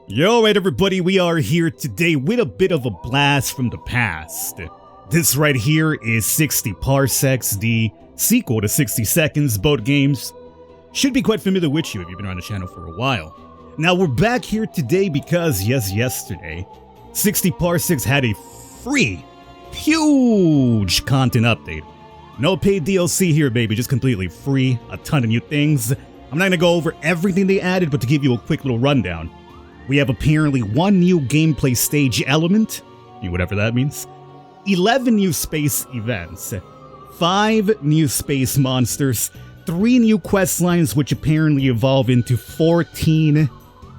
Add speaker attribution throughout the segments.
Speaker 1: Yo, right everybody, we are here today with a bit of a blast from the past. This right here is 60 Parsecs, the sequel to 60 Seconds. Both games should be quite familiar with you if you've been on the channel for a while. Now we're back here today because, yes, yesterday, 60 Parsecs had a free, huge content update. No paid DLC here, baby, just completely free, a ton of new things. I'm not gonna go over everything they added, but to give you a quick little rundown. We have apparently one new gameplay stage element, whatever that means, 11 new space events, 5 new space monsters, 3 new quest lines which apparently evolve into 14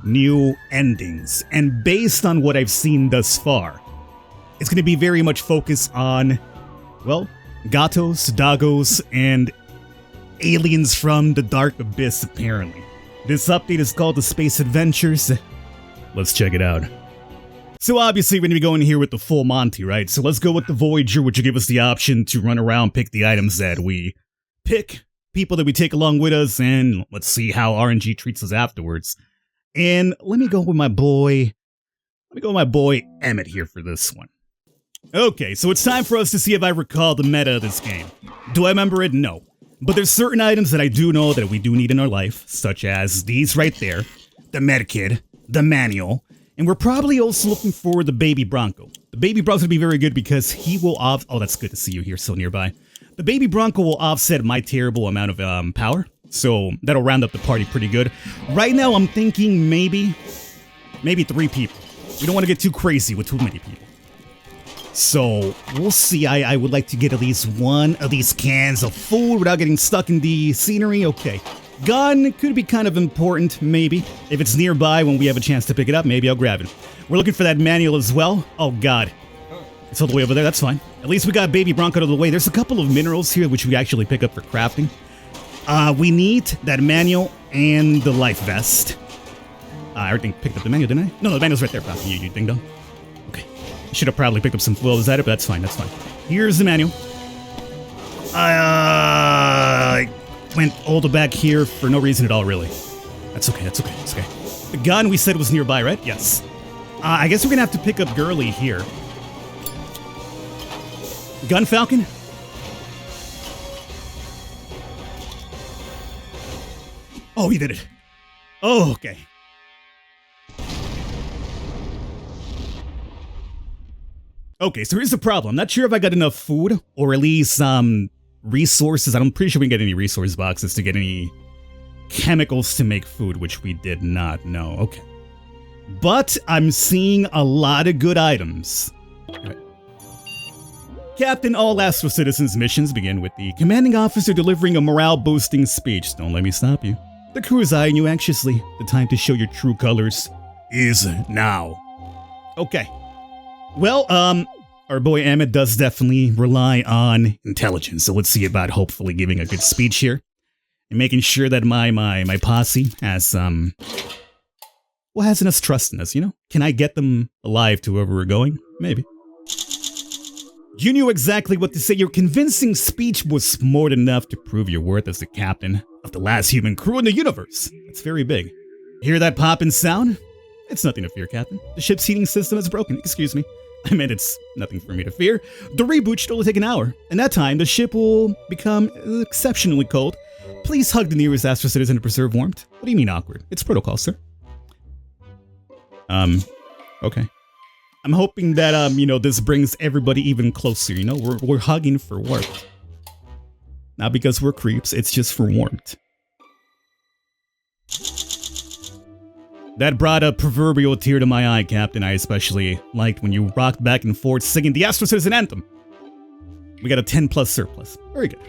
Speaker 1: new endings. And based on what I've seen thus far, it's going to be very much focused on, well, gatos, dagos, and aliens from the dark abyss apparently. This update is called the Space Adventures. Let's check it out. So obviously we're going to be going here with the full Monty, right? So let's go with the Voyager, which will give us the option to run around, pick the items that we pick, people that we take along with us, and let's see how RNG treats us afterwards. And let me go with my boy Emmett here for this one. Okay, so it's time for us to see if I recall the meta of this game. Do I remember it? No. But there's certain items that I do know that we do need in our life, such as these right there, the medkit, the manual, and we're probably also looking for the baby Bronco. The baby Bronco would be very good because he will oh, that's good to see you here so nearby. The baby Bronco will offset my terrible amount of power, so that'll round up the party pretty good. Right now I'm thinking maybe 3 people. We don't want to get too crazy with too many people. So we'll see. I would like to get at least one of these cans of food without getting stuck in the scenery. Okay. Gun could be kind of important, maybe. If it's nearby when we have a chance to pick it up, maybe I'll grab it. We're looking for that manual as well. Oh god. It's all the way over there, that's fine. At least we got baby Bronco out of the way. There's a couple of minerals here which we actually pick up for crafting. We need that manual and the life vest. I already picked up the manual, didn't I? No, the manual's right there, Falcon, you ding dong. Okay. Should have probably picked up some fuel beside it, but that's fine, that's fine. Here's the manual. I went all the back here for no reason at all, really. That's okay, that's okay, that's okay. The gun we said was nearby, right? Yes. I guess we're gonna have to pick up Girly here. Gun, Falcon? Oh, he did it. Oh, okay. Okay, so here's the problem. I'm not sure if I got enough food, or at least, resources. I'm pretty sure we didn't get any resource boxes to get any chemicals to make food, which we did not know. Okay. But I'm seeing a lot of good items. Right. Captain, all Astro Citizens missions begin with the commanding officer delivering a morale-boosting speech. Don't let me stop you. The crew is eyeing you anxiously. The time to show your true colors is now. Okay. Well, our boy Emmett does definitely rely on intelligence, so let's see about hopefully giving a good speech here and making sure that my posse has has enough trust in us, you know? Can I get them alive to wherever we're going? Maybe. You knew exactly what to say. Your convincing speech was more than enough to prove your worth as the captain of the last human crew in the universe. That's very big. Hear that popping sound? It's nothing to fear, Captain. The ship's heating system is broken. Excuse me. I mean, it's nothing for me to fear. The reboot should only take an hour. In that time, the ship will become exceptionally cold. Please hug the nearest Astro Citizen to preserve warmth. What do you mean awkward? It's protocol, sir. Okay. I'm hoping that, this brings everybody even closer, you know? We're hugging for warmth. Not because we're creeps, it's just for warmth. That brought a proverbial tear to my eye, Captain. I especially liked when you rocked back and forth singing the Astro Citizen Anthem. We got a 10+ surplus. Very good.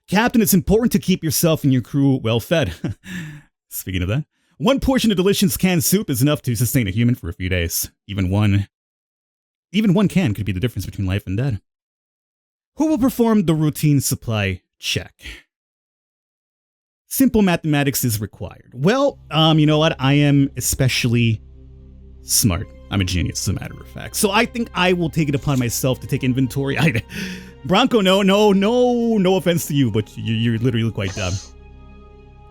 Speaker 1: Captain, it's important to keep yourself and your crew well fed. Speaking of that, one portion of delicious canned soup is enough to sustain a human for a few days. Even one can could be the difference between life and death. Who will perform the routine supply check? Simple mathematics is required. Well, you know what? I am especially smart. I'm a genius, as a matter of fact. So I think I will take it upon myself to take inventory. Bronco, no offense to you, but you're literally quite dumb.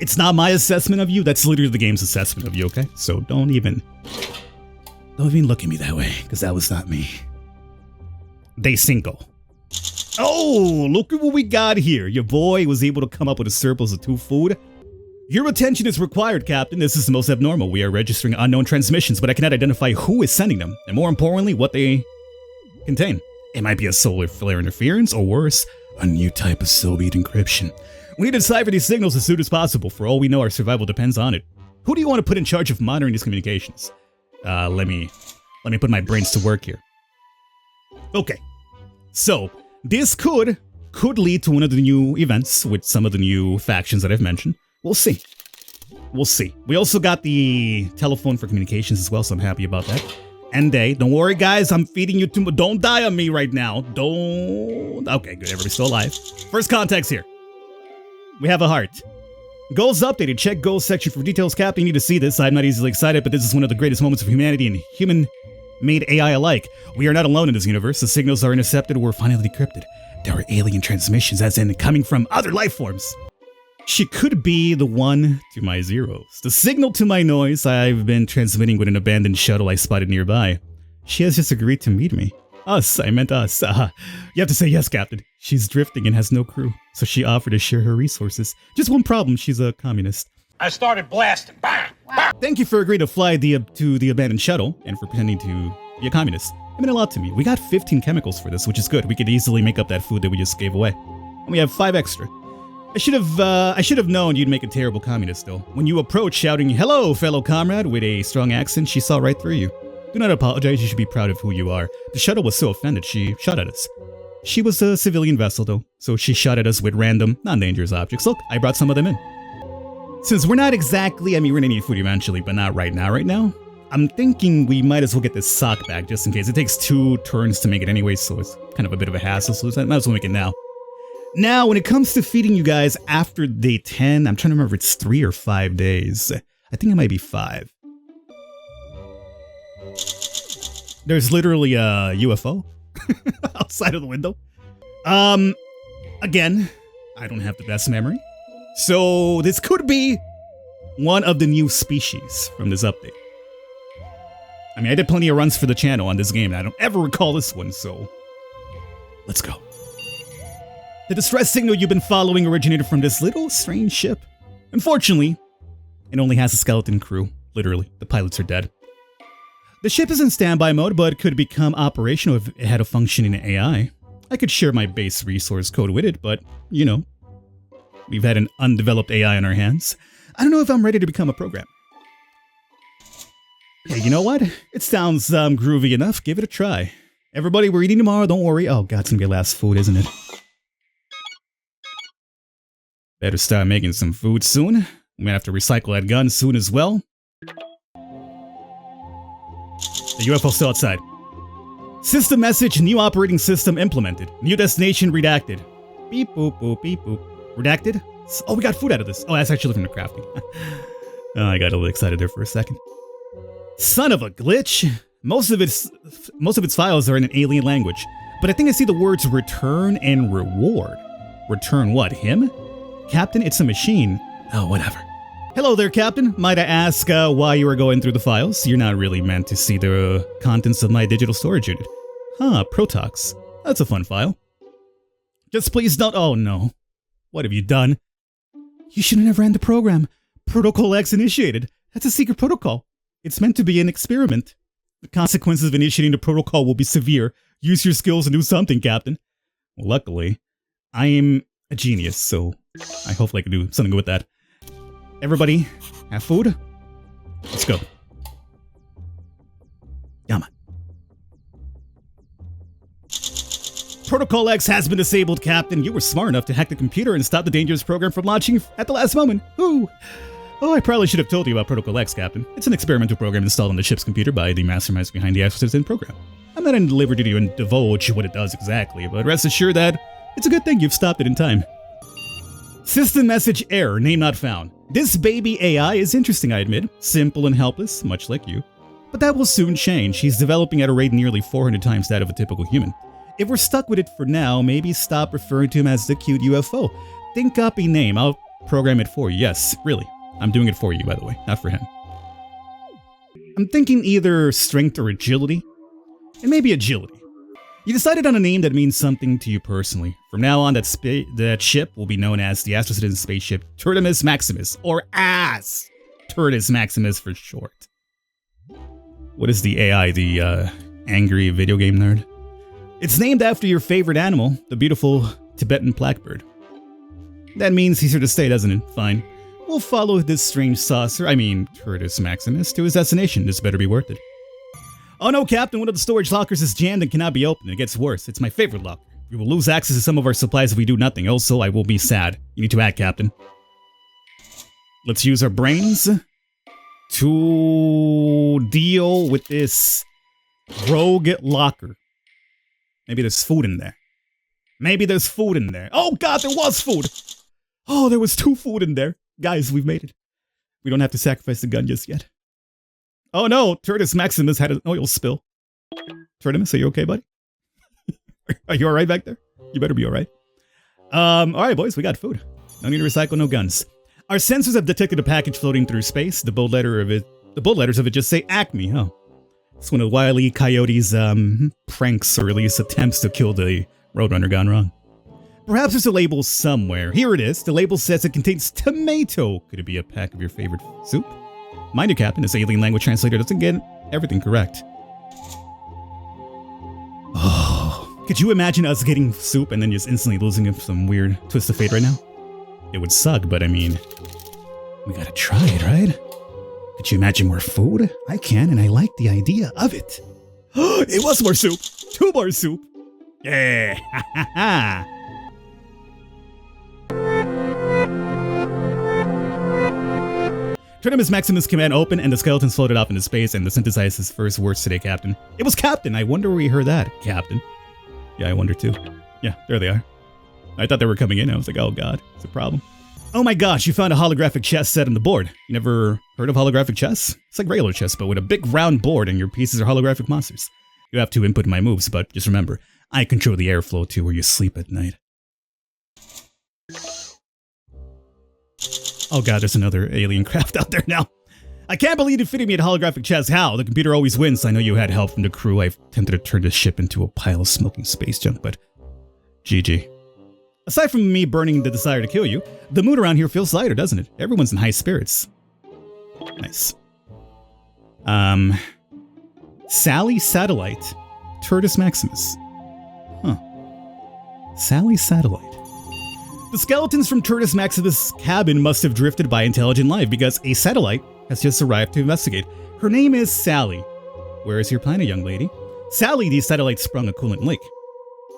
Speaker 1: It's not my assessment of you. That's literally the game's assessment of you, okay? So don't even Don't even look at me that way, because that was not me. Day cinco. Oh, look at what we got here. Your boy was able to come up with a surplus of 2 food. Your attention is required, Captain. This is the most abnormal. We are registering unknown transmissions, but I cannot identify who is sending them, and more importantly, what they contain. It might be a solar flare interference, or worse, a new type of Soviet encryption. We need to decipher these signals as soon as possible. For all we know, our survival depends on it. Who do you want to put in charge of monitoring these communications? Let me put my brains to work here. Okay, so this could lead to one of the new events with some of the new factions that I've mentioned. We'll see. We'll see. We also got the telephone for communications as well, so I'm happy about that. End day. Don't worry, guys. I'm feeding you too much. Don't die on me right now. Don't. Okay, good. Everybody's still alive. First contact's here. We have a heart. Goals updated. Check goals section for details, Captain. You need to see this. I'm not easily excited, but this is one of the greatest moments of humanity and human-made AI alike. We are not alone in this universe. The signals are intercepted or finally decrypted. There are alien transmissions, as in coming from other life forms. She could be the one to my zeros. The signal to my noise I've been transmitting with an abandoned shuttle I spotted nearby. She has just agreed to meet me. Us, I meant us. You have to say yes, Captain. She's drifting and has no crew, so she offered to share her resources. Just one problem, she's a communist.
Speaker 2: I started blasting. Bang! Bang!
Speaker 1: Thank you for agreeing to fly to the abandoned shuttle and for pretending to be a communist. It meant a lot to me. We got 15 chemicals for this, which is good. We could easily make up that food that we just gave away. And we have 5 extra. I should have known you'd make a terrible communist, though. When you approached shouting, "Hello, fellow comrade," with a strong accent, she saw right through you. Do not apologize, you should be proud of who you are. The shuttle was so offended, she shot at us. She was a civilian vessel, though, so she shot at us with random, non-dangerous objects. Look, I brought some of them in. Since we're not exactly, we're gonna need food eventually, but not right now. I'm thinking we might as well get this sock back, just in case. It takes 2 turns to make it anyway, so it's kind of a bit of a hassle, so I might as well make it now. Now, when it comes to feeding you guys after day 10, I'm trying to remember if it's 3 or 5 days. I think it might be 5. There's literally a UFO outside of the window. Again, I don't have the best memory. So this could be one of the new species from this update. I did plenty of runs for the channel on this game, and I don't ever recall this one, so let's go. The distress signal you've been following originated from this little strange ship. Unfortunately, it only has a skeleton crew. Literally, the pilots are dead. The ship is in standby mode, but could become operational if it had a functioning AI. I could share my base resource code with it, but, we've had an undeveloped AI on our hands. I don't know if I'm ready to become a program. Hey, you know what? It sounds groovy enough. Give it a try. Everybody, we're eating tomorrow. Don't worry. Oh, God, it's gonna be last food, isn't it? Better start making some food soon. I'm gonna have to recycle that gun soon as well. The UFO's still outside. System message, new operating system implemented. New destination redacted. Beep boop boop beep boop. Redacted? Oh, we got food out of this. Oh, that's actually from the crafting. Oh, I got a little excited there for a second. Son of a glitch. Most of its files are in an alien language, but I think I see the words return and reward. Return what? Him? Captain, it's a machine. Oh, whatever. Hello there, Captain. Might I ask why you are going through the files? You're not really meant to see the contents of my digital storage unit. Huh, Protox. That's a fun file. Just please don't— oh no. What have you done? You shouldn't have ran the program. Protocol X initiated. That's a secret protocol. It's meant to be an experiment. The consequences of initiating the protocol will be severe. Use your skills and do something, Captain. Well, luckily, I am a genius, so I hopefully I can do something good with that. Everybody, have food? Let's go. Yama. Protocol X has been disabled, Captain. You were smart enough to hack the computer and stop the dangerous program from launching at the last moment. Ooh. Oh, I probably should have told you about Protocol X, Captain. It's an experimental program installed on the ship's computer by the masterminds behind the Exorcism program. I'm not at liberty to divulge what it does exactly, but rest assured that it's a good thing you've stopped it in time. System message error, name not found. This baby AI is interesting, I admit. Simple and helpless, much like you. But that will soon change. He's developing at a rate nearly 400 times that of a typical human. If we're stuck with it for now, maybe stop referring to him as the cute UFO. Think up a name. I'll program it for you. Yes, really. I'm doing it for you, by the way, not for him. I'm thinking either strength or agility. And maybe agility. You decided on a name that means something to you personally. From now on, that ship will be known as the Astro Citizen spaceship Tertimus Maximus, or AS! Tertimus Maximus for short. What is the AI, the angry video game nerd? It's named after your favorite animal, the beautiful Tibetan blackbird. That means he's here to stay, doesn't it? Fine. We'll follow this strange Tertimus Maximus, to his destination. This better be worth it. Oh no, Captain, one of the storage lockers is jammed and cannot be opened. It gets worse. It's my favorite locker. We will lose access to some of our supplies if we do nothing. Also, I will be sad. You need to act, Captain. Let's use our brains to deal with this rogue locker. Maybe there's food in there. Maybe there's food in there. Oh god, there was food! Oh, there was 2 food in there. Guys, we've made it. We don't have to sacrifice the gun just yet. Oh no, Tertimus Maximus had an oil spill. Tertimus, are you okay, buddy? Are you alright back there? You better be alright. Alright boys, we got food. No need to recycle, no guns. Our sensors have detected a package floating through space. The bold letters of it just say Acme, huh? It's one of Wile E. Coyote's, pranks or at least attempts to kill the Roadrunner gone wrong. Perhaps there's a label somewhere. Here it is. The label says it contains tomato. Could it be a pack of your favorite soup? Mind you, Captain, this alien language translator doesn't get everything correct. Oh, could you imagine us getting soup and then just instantly losing some weird twist of fate right now? It would suck, but I mean, we gotta try it, right? Could you imagine more food? I can, and I like the idea of it. It was more soup! 2 more soup! Yeah! Ha ha ha! Tertimus Maximus command open, and the skeletons floated off into space, and the synthesizer's first words today, Captain. It was Captain! I wonder where we heard that, Captain. Yeah, I wonder too. Yeah, there they are. I thought they were coming in, I was like, oh god, it's a problem. Oh my gosh, you found a holographic chess set on the board. You never heard of holographic chess? It's like regular chess, but with a big round board, and your pieces are holographic monsters. You have to input my moves, but just remember, I control the airflow to where you sleep at night. Oh god, there's another alien craft out there now. I can't believe you fitted me at holographic chess. How? The computer always wins. I know you had help from the crew. I've tempted to turn this ship into a pile of smoking space junk, but GG. Aside from me burning the desire to kill you, the mood around here feels lighter, doesn't it? Everyone's in high spirits. Nice. Sally Satellite. Tertimus Maximus. Huh. Sally Satellite. The skeletons from Tertimus Maximus' cabin must have drifted by intelligent life because a satellite has just arrived to investigate. Her name is Sally. Where is your planet, young lady? Sally, the satellite sprung a coolant lake.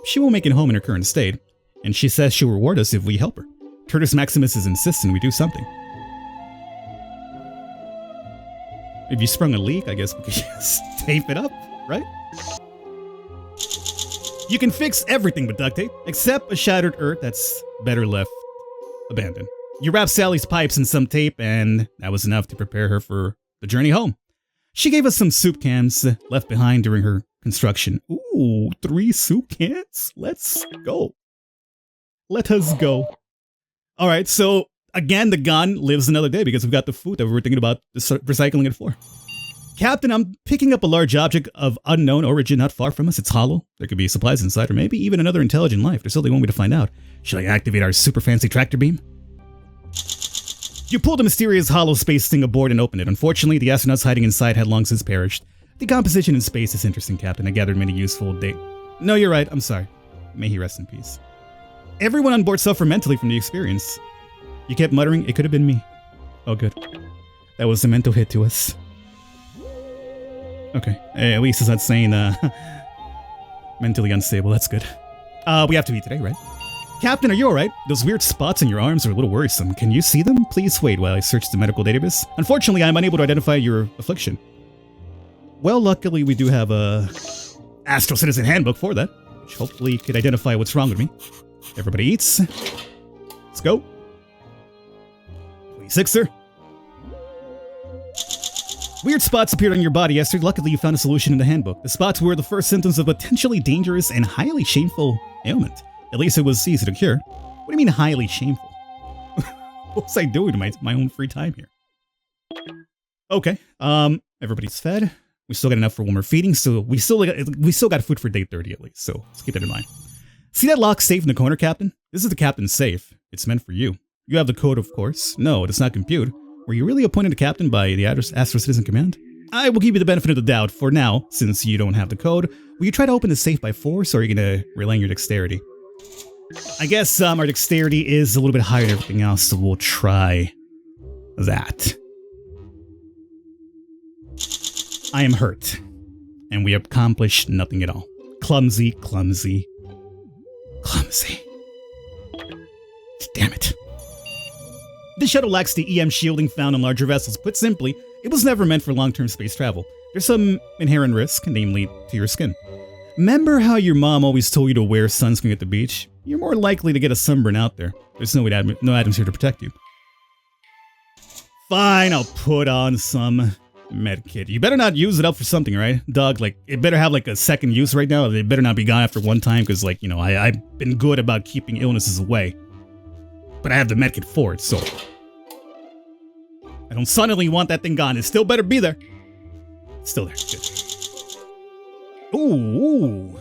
Speaker 1: She won't make it home in her current state, and she says she'll reward us if we help her. Tertimus Maximus is insistent we do something. If you sprung a leak, I guess we could just tape it up, right? You can fix everything with duct tape, except a shattered earth that's better left abandoned. You wrapped Sally's pipes in some tape, and that was enough to prepare her for the journey home. She gave us some soup cans left behind during her construction. Ooh, 3 soup cans? Let's go. Let us go. Alright, so again, the gun lives another day because we've got the food that we were thinking about recycling it for. Captain, I'm picking up a large object of unknown origin not far from us. It's hollow. There could be supplies inside, or maybe even another intelligent life. There's something they want me to find out. Should I activate our super fancy tractor beam? You pulled a mysterious hollow space thing aboard and opened it. Unfortunately, the astronauts hiding inside had long since perished. Decomposition in space is interesting, Captain. I gathered many useful data. No, you're right. I'm sorry. May he rest in peace. Everyone on board suffered mentally from the experience. You kept muttering, it could have been me. Oh, good. That was a mental hit to us. Okay, hey, at least it's not saying, mentally unstable. That's good. We have to eat today, right? Captain, are you alright? Those weird spots on your arms are a little worrisome. Can you see them? Please wait while I search the medical database. Unfortunately, I'm unable to identify your affliction. Well, luckily we do have a Astro Citizen handbook for that, which hopefully could identify what's wrong with me. Everybody eats. Let's go. 26er. Weird spots appeared on your body yesterday. Luckily, you found a solution in the handbook. The spots were the first symptoms of a potentially dangerous and highly shameful ailment. At least it was easy to cure. What do you mean highly shameful? What was I doing in my own free time here? Okay, Everybody's fed. We still got enough for one more feeding, so we still got food for day 30 at least, so let's keep that in mind. See that locked safe in the corner, Captain? This is the captain's safe. It's meant for you. You have the code, of course. No, it does not compute. Were you really appointed a captain by the Astro Citizen Command? I will give you the benefit of the doubt for now, since you don't have the code. Will you try to open the safe by force, or are you gonna rely on your dexterity? I guess our dexterity is a little bit higher than everything else, so we'll try that. I am hurt, and we accomplished nothing at all. Clumsy, clumsy, clumsy. Damn it. This shuttle lacks the EM shielding found on larger vessels. Put simply, it was never meant for long-term space travel. There's some inherent risk, namely to your skin. Remember how your mom always told you to wear sunscreen at the beach? You're more likely to get a sunburn out there. There's no items here to protect you. Fine, I'll put on some medkit. You better not use it up for something, right? Dog, like, it better have like a second use right now. It better not be gone after one time, because, like, you know, I've been good about keeping illnesses away. But I have the medkit for it, so I don't suddenly want that thing gone. It still better be there. It's still there. Good. Ooh.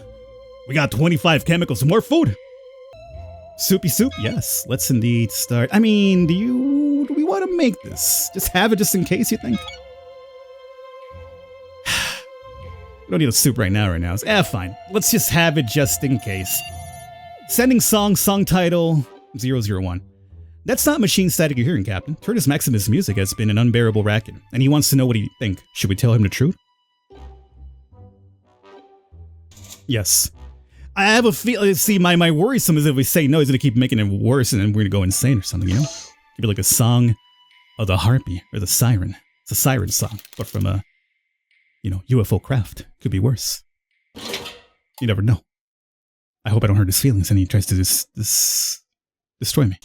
Speaker 1: We got 25 chemicals and more food. Soupy soup? Yes. Let's indeed start. I mean, do we want to make this? Just have it just in case, you think? We don't need a soup right now. Fine. Let's just have it just in case. Sending song title 001. That's not machine static you're hearing, Captain. Turnus Maximus' music has been an unbearable racket, and he wants to know what you think. Should we tell him the truth? Yes. I have a feel. See, my worrisome is if we say no, he's gonna keep making it worse, and then we're gonna go insane or something, you know? Give it like a song of the harpy or the siren. It's a siren song, but from a, you know, UFO craft. Could be worse. You never know. I hope I don't hurt his feelings and he tries to destroy me.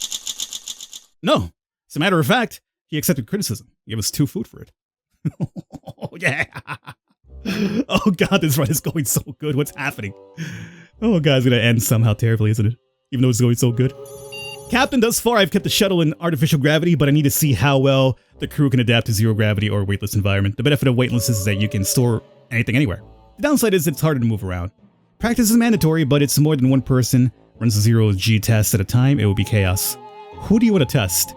Speaker 1: No. As a matter of fact, he accepted criticism. He gave us 2 food for it. Oh, yeah. Oh, God, this run is going so good. What's happening? Oh, God, it's going to end somehow terribly, isn't it? Even though it's going so good. Captain, thus far, I've kept the shuttle in artificial gravity, but I need to see how well the crew can adapt to zero gravity or weightless environment. The benefit of weightless is that you can store anything anywhere. The downside is it's harder to move around. Practice is mandatory, but it's more than one person runs a 0G test at a time. It will be chaos. Who do you want to test?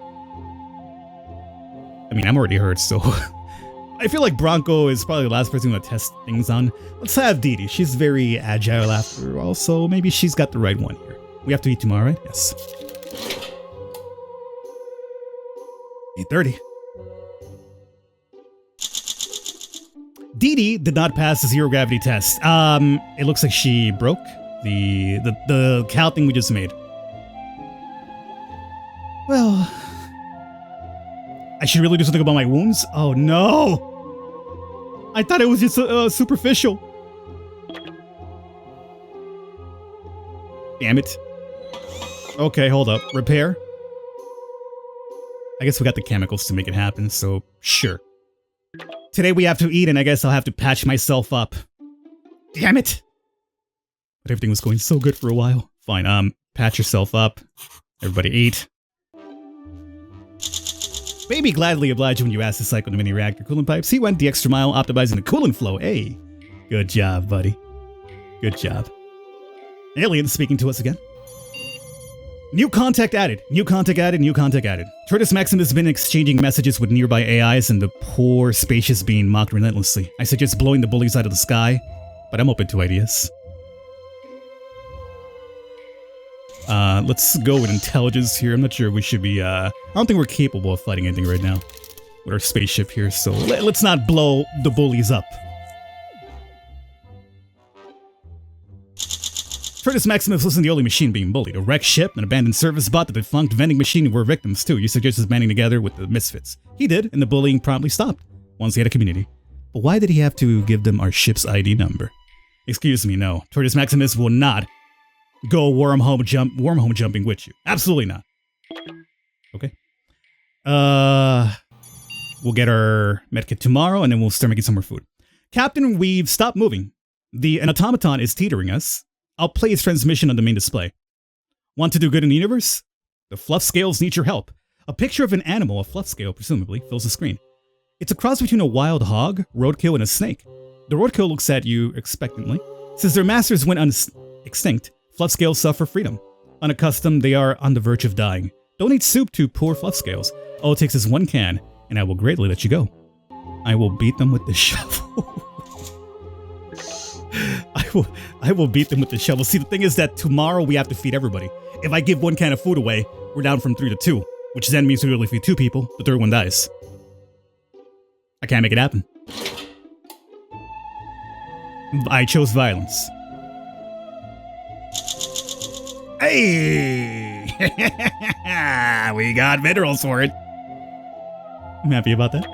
Speaker 1: I mean, I'm already hurt, so I feel like Bronco is probably the last person to test things on. Let's have Dee Dee. She's very agile after all, so maybe she's got the right one here. We have to eat tomorrow, right? Yes. 8:30. Dee Dee did not pass the zero gravity test. It looks like she broke the cow thing we just made. Well, I should really do something about my wounds? Oh no! I thought it was just superficial. Damn it. Okay, hold up. Repair? I guess we got the chemicals to make it happen, so sure. Today we have to eat, and I guess I'll have to patch myself up. Damn it! But everything was going so good for a while. Fine, patch yourself up. Everybody eat. Baby gladly obliged when you asked to cycle the mini reactor coolant pipes. He went the extra mile optimizing the coolant flow. Hey, good job, buddy. Good job. Alien speaking to us again. New contact added. New contact added. New contact added. Turnus Maximus has been exchanging messages with nearby AIs and the poor spacious being mocked relentlessly. I suggest blowing the bullies out of the sky, but I'm open to ideas. Let's go with intelligence here. I'm not sure we should be, I don't think we're capable of fighting anything right now with our spaceship here, so let's not blow the bullies up. Turnus Maximus wasn't the only machine being bullied. A wrecked ship, an abandoned service bot, the defunct vending machine were victims too. You suggested banding together with the misfits. He did, and the bullying promptly stopped once he had a community. But why did he have to give them our ship's ID number? Excuse me, no. Turnus Maximus will not go wormhole jumping with you. Absolutely not. Okay. We'll get our medkit tomorrow, and then we'll start making some more food. Captain, we've stopped moving. An automaton is teetering us. I'll play its transmission on the main display. Want to do good in the universe? The fluff scales need your help. A picture of an animal, a fluff scale presumably, fills the screen. It's a cross between a wild hog, roadkill, and a snake. The roadkill looks at you expectantly. Since their masters went extinct, fluff scales suffer freedom. Unaccustomed, they are on the verge of dying. Donate soup to poor fluff scales. All it takes is one can, and I will greatly let you go. I will beat them with the shovel. I will beat them with the shovel. See, the thing is that tomorrow we have to feed everybody. If I give one can of food away, we're down from 3 to 2, which then means we only feed 2 people. The third one dies. I can't make it happen. I chose violence. Hey! We got minerals for it. I'm happy about that.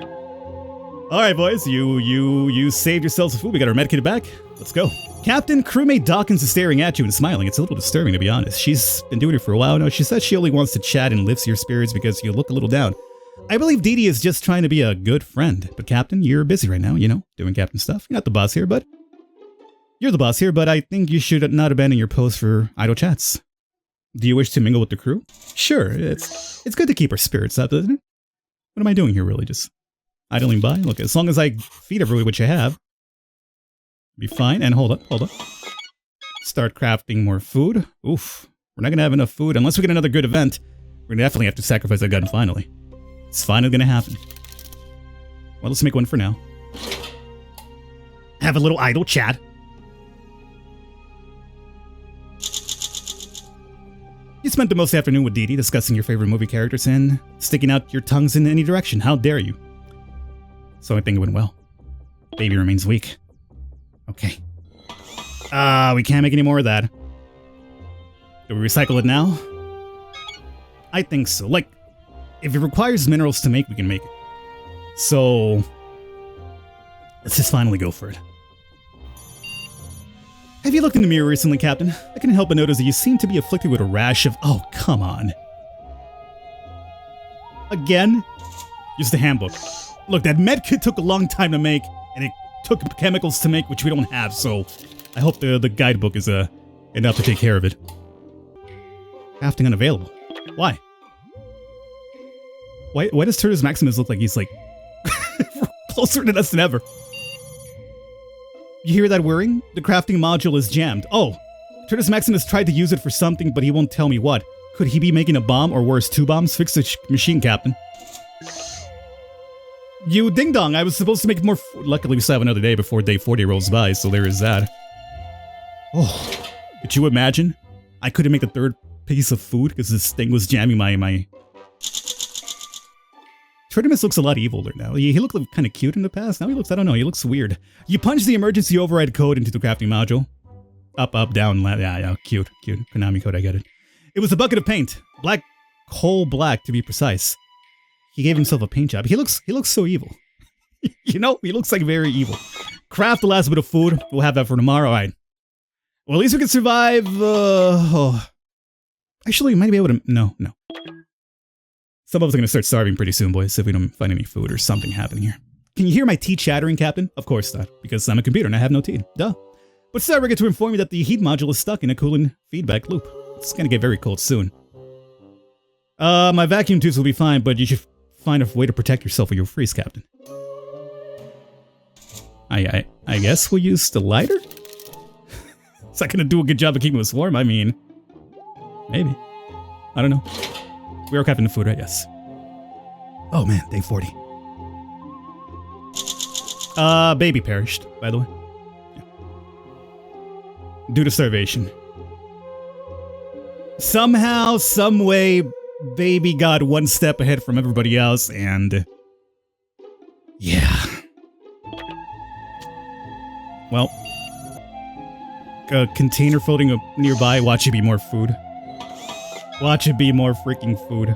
Speaker 1: Alright, boys, you saved yourselves some food. We got our medkit back. Let's go. Captain, crewmate Dawkins is staring at you and smiling. It's a little disturbing, to be honest. She's been doing it for a while now. She says she only wants to chat and lifts your spirits because you look a little down. I believe Dee Dee is just trying to be a good friend. But Captain, you're busy right now, you know, doing Captain stuff. You're not the boss here, but... You're the boss here, but I think you should not abandon your post for idle chats. Do you wish to mingle with the crew? Sure, it's good to keep our spirits up, isn't it? What am I doing here, really? Just idling by? Look, as long as I feed everybody what you have, be fine. And hold up. Start crafting more food. Oof, we're not gonna have enough food unless we get another good event. We're gonna definitely have to sacrifice a gun finally. It's finally gonna happen. Well, let's make one for now. Have a little idle chat. You spent the most afternoon with Dee Dee discussing your favorite movie characters and sticking out your tongues in any direction. How dare you? So I think it went well. Baby remains weak. Okay. We can't make any more of that. Do we recycle it now? I think so. Like, if it requires minerals to make, we can make it. So, let's just finally go for it. Have you looked in the mirror recently, Captain? I couldn't help but notice that you seem to be afflicted with a rash of... Oh, come on. Again? Use the handbook. Look, that medkit took a long time to make, and it took chemicals to make, which we don't have, so... I hope the guidebook is enough to take care of it. Crafting unavailable. Why? Why does Turdus Maximus look like he's, like, closer to us than ever? You hear that whirring? The crafting module is jammed. Oh, Turdus Maximus tried to use it for something, but he won't tell me what. Could he be making a bomb, or worse, 2 bombs? Fix the machine, Captain. You ding-dong, I was supposed to make more food. Luckily, we still have another day before day 40 rolls by, so there is that. Oh, could you imagine? I couldn't make a 3rd piece of food because this thing was jamming my... Tridimus looks a lot eviler now. He looked kind of cute in the past. Now he looks, I don't know, he looks weird. You punch the emergency override code into the crafting module. Up, down, yeah, cute. Konami code, I get it. It was a bucket of paint. Black, coal black to be precise. He gave himself a paint job. He looks so evil. You know, he looks like very evil. Craft the last bit of food. We'll have that for tomorrow. All right. Well, at least we can survive. Actually, we might be able to. No. Some of us are going to start starving pretty soon, boys, if we don't find any food or something happening here. Can you hear my teeth chattering, Captain? Of course not, because I'm a computer and I have no teeth. Duh. But still, I get to inform you that the heat module is stuck in a cooling feedback loop. It's going to get very cold soon. My vacuum tubes will be fine, but you should find a way to protect yourself or you'll freeze, Captain. I guess we'll use the lighter? Is that going to do a good job of keeping us warm? I mean, maybe. I don't know. We are crafting the food, right? Yes. Oh man, day 40. Baby perished, by the way. Yeah. Due to starvation. Somehow, some way, baby got one step ahead from everybody else, and... yeah. Well... a container floating up nearby, watch it be more food. Watch it be more freaking food.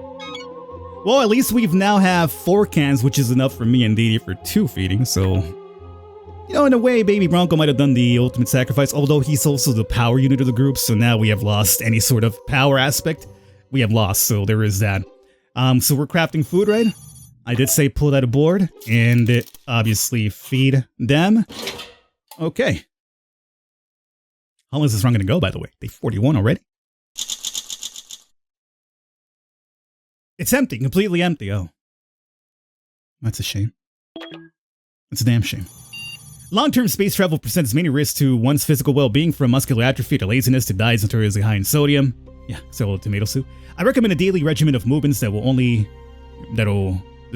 Speaker 1: Well, at least we've now have 4 cans, which is enough for me and Dee Dee for 2 feeding, so... you know, in a way, Baby Bronco might have done the ultimate sacrifice, although he's also the power unit of the group, so now we have lost any sort of power aspect. We have lost, so there is that. So we're crafting food, right? I did say pull that aboard, and obviously feed them. Okay. How long is this run going to go, by the way? Day 41 already? It's empty, completely empty. Oh. That's a shame. It's a damn shame. Long-term space travel presents many risks to one's physical well-being, from muscular atrophy to laziness to diets notoriously high in sodium. Yeah, so tomato soup. I recommend a daily regimen of movements that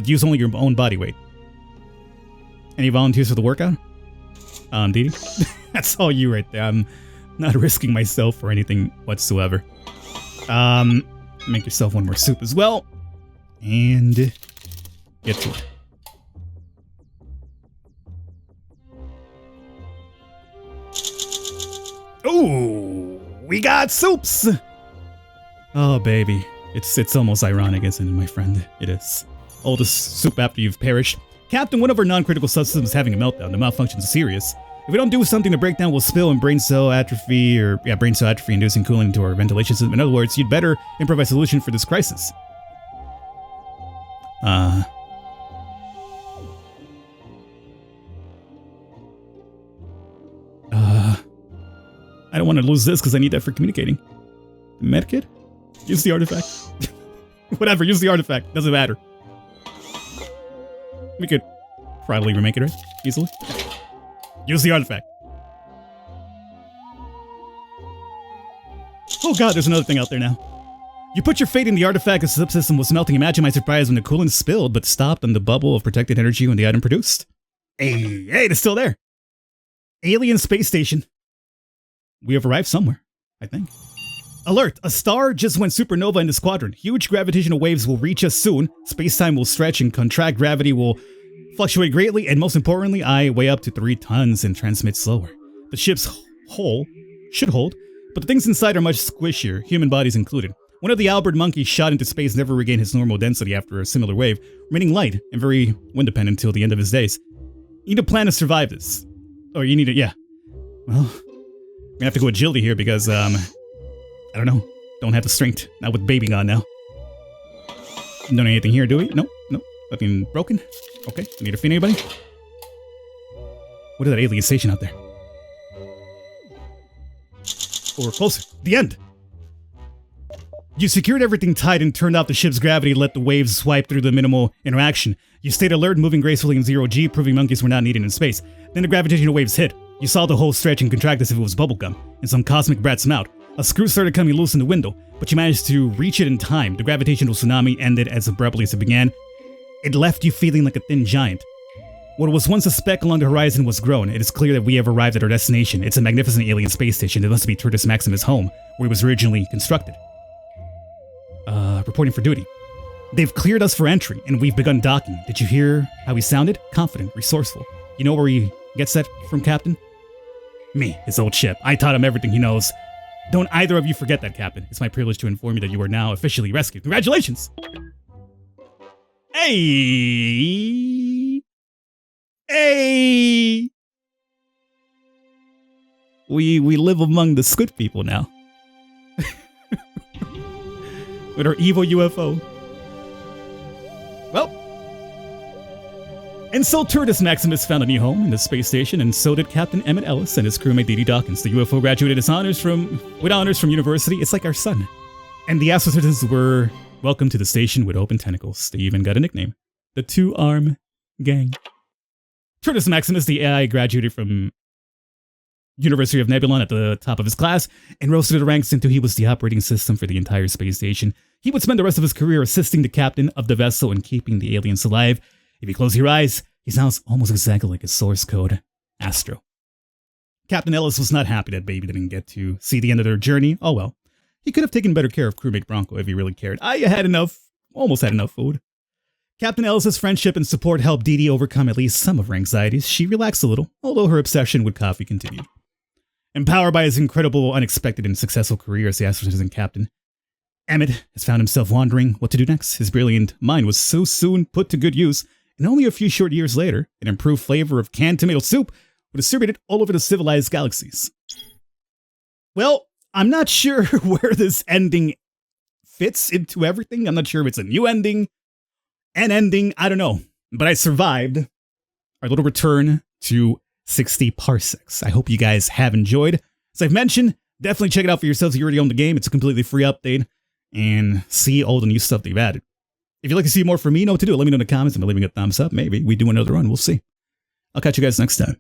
Speaker 1: use only your own body weight. Any volunteers for the workout? Didi? That's all you right there. I'm not risking myself for anything whatsoever. Make yourself one more soup as well. And get to it. Ooh, we got soups! Oh, baby. It's almost ironic, isn't it, my friend? It is. All this soup after you've perished. Captain, one of our non-critical subsystems is having a meltdown. The malfunction is serious. If we don't do something, the breakdown will spill and brain cell atrophy inducing cooling into our ventilation system. In other words, you'd better improvise a solution for this crisis. I don't want to lose this because I need that for communicating. Medkit? Use the artifact. Whatever, use the artifact. Doesn't matter. We could probably remake it, right? Easily. Use the artifact. Oh god, there's another thing out there now. You put your fate in the artifact as the subsystem was melting. Imagine my surprise when the coolant spilled, but stopped on the bubble of protected energy when the item produced. Hey, it's still there. Alien space station. We have arrived somewhere, I think. Alert! A star just went supernova in the squadron. Huge gravitational waves will reach us soon. Space-time will stretch and contract. Gravity will fluctuate greatly. And most importantly, I weigh up to 3 tons and transmit slower. The ship's hull should hold, but the things inside are much squishier, human bodies included. One of the Albert monkeys shot into space never regained his normal density after a similar wave, remaining light and very wind-dependent until the end of his days. You need a plan to survive this. Or you need it, yeah. Well, we're gonna have to go agility here because, I don't know. Don't have the strength. Not with baby gone now. Don't need anything here, do we? No. Nothing broken? Okay. Need to feed anybody? What is that alien station out there? Or closer. The end! You secured everything tight and turned off the ship's gravity, let the waves swipe through the minimal interaction. You stayed alert, moving gracefully in 0G, proving monkeys were not needed in space. Then the gravitational waves hit. You saw the hole stretch and contract as if it was bubblegum in some cosmic brat's mouth. A screw started coming loose in the window, but you managed to reach it in time. The gravitational tsunami ended as abruptly as it began. It left you feeling like a thin giant. What was once a speck along the horizon was grown. It is clear that we have arrived at our destination. It's a magnificent alien space station. It must be Tertus Maximus' home, where it was originally constructed. Reporting for duty. They've cleared us for entry, and we've begun docking. Did you hear how he sounded? Confident, resourceful. You know where he gets that from, Captain? Me, his old ship. I taught him everything he knows. Don't either of you forget that, Captain. It's my privilege to inform you that you are now officially rescued. Congratulations! Hey! Hey! We live among the squid people now. With our evil UFO. Well. And so Tertus Maximus found a new home in the space station, and so did Captain Emmett Ellis and his crewmate Didi Dawkins. The UFO graduated with honors from university. It's like our son. And the astronauts were welcomed to the station with open tentacles. They even got a nickname. The Two-Arm Gang. Tertus Maximus, the AI, graduated from University of Nebulon at the top of his class and rose through the ranks until he was the operating system for the entire space station. He would spend the rest of his career assisting the captain of the vessel and keeping the aliens alive. If you close your eyes, he sounds almost exactly like his source code, Astro. Captain Ellis was not happy that Baby didn't get to see the end of their journey. Oh well. He could have taken better care of crewmate Bronco if he really cared. I had almost had enough food. Captain Ellis' friendship and support helped Dee Dee overcome at least some of her anxieties. She relaxed a little, although her obsession with coffee continued. Empowered by his incredible, unexpected, and successful career as the astronaut captain, Emmett has found himself wondering what to do next. His brilliant mind was so soon put to good use, and only a few short years later, an improved flavor of canned tomato soup was distributed all over the civilized galaxies. Well, I'm not sure where this ending fits into everything. I'm not sure if it's a new ending, an ending, I don't know. But I survived our little return to 60 Parsecs. I hope you guys have enjoyed. As I've mentioned, definitely check it out for yourselves if you already own the game. It's a completely free update, and see all the new stuff they've added. If you'd like to see more from me, you know what to do. Let me know in the comments and by leaving a thumbs up. Maybe we do another run. We'll see. I'll catch you guys next time.